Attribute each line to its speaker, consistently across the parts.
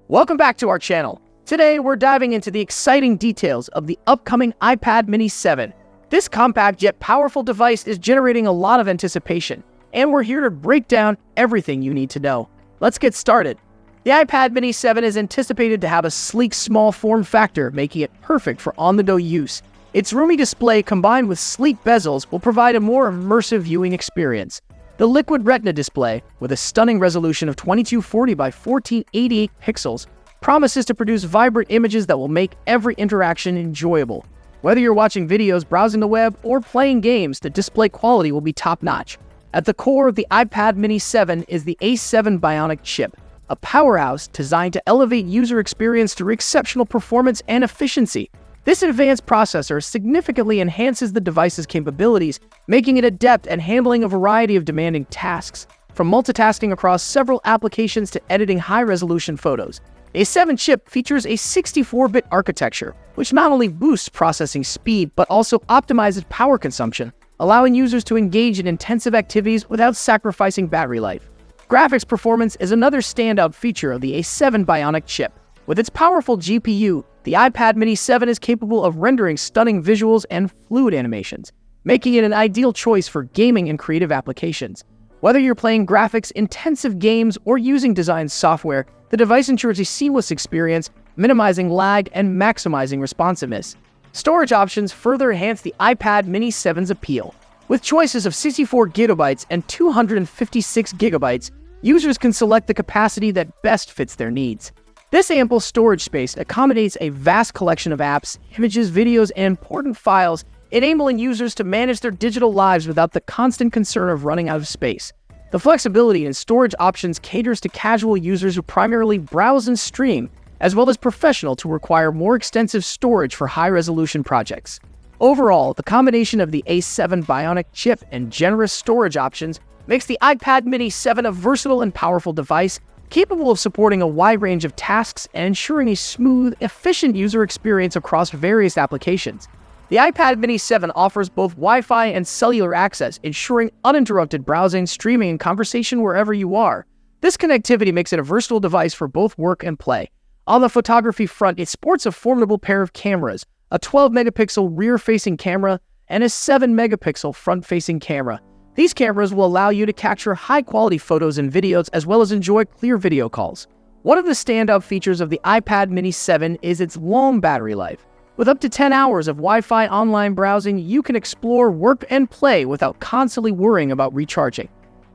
Speaker 1: Welcome back to our channel. Today, we're diving into the exciting details of the upcoming iPad mini 7. This compact yet powerful device is generating a lot of anticipation, and we're here to break down everything you need to know. Let's get started. The iPad mini 7 is anticipated to have a sleek, small form factor, making it perfect for on-the-go use. Its roomy display combined with sleek bezels will provide a more immersive viewing experience. The Liquid Retina display, with a stunning resolution of 2240 by 1488 pixels, promises to produce vibrant images that will make every interaction enjoyable. Whether you're watching videos, browsing the web, or playing games, the display quality will be top-notch. At the core of the iPad mini 7 is the A7 Bionic chip, a powerhouse designed to elevate user experience through exceptional performance and efficiency. This advanced processor significantly enhances the device's capabilities, making it adept at handling a variety of demanding tasks, from multitasking across several applications to editing high-resolution photos. The A7 chip features a 64-bit architecture, which not only boosts processing speed but also optimizes power consumption, allowing users to engage in intensive activities without sacrificing battery life. Graphics performance is another standout feature of the A7 Bionic chip. With its powerful GPU, the iPad mini 7 is capable of rendering stunning visuals and fluid animations, making it an ideal choice for gaming and creative applications. Whether you're playing graphics-intensive games or using design software, the device ensures a seamless experience, minimizing lag and maximizing responsiveness. Storage options further enhance the iPad mini 7's appeal. With choices of 64 GB and 256 GB, users can select the capacity that best fits their needs. This ample storage space accommodates a vast collection of apps, images, videos, and important files, enabling users to manage their digital lives without the constant concern of running out of space. The flexibility in storage options caters to casual users who primarily browse and stream, as well as professionals who require more extensive storage for high-resolution projects. Overall, the combination of the A7 Bionic chip and generous storage options makes the iPad mini 7 a versatile and powerful device, capable of supporting a wide range of tasks and ensuring a smooth, efficient user experience across various applications. The iPad mini 7 offers both Wi-Fi and cellular access, ensuring uninterrupted browsing, streaming, and conversation wherever you are. This connectivity makes it a versatile device for both work and play. On the photography front, it sports a formidable pair of cameras, a 12-megapixel rear-facing camera and a 7-megapixel front-facing camera. These cameras will allow you to capture high-quality photos and videos as well as enjoy clear video calls. One of the standout features of the iPad mini 7 is its long battery life. With up to 10 hours of Wi-Fi online browsing, you can explore, work, and play without constantly worrying about recharging.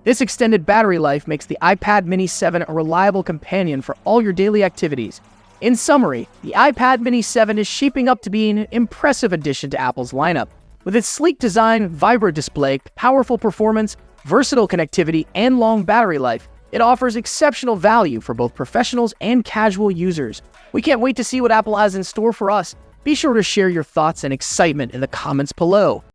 Speaker 1: This extended battery life makes the iPad mini 7 a reliable companion for all your daily activities. In summary, the iPad mini 7 is shaping up to be an impressive addition to Apple's lineup. With its sleek design, vibrant display, powerful performance, versatile connectivity, and long battery life, it offers exceptional value for both professionals and casual users. We can't wait to see what Apple has in store for us. Be sure to share your thoughts and excitement in the comments below.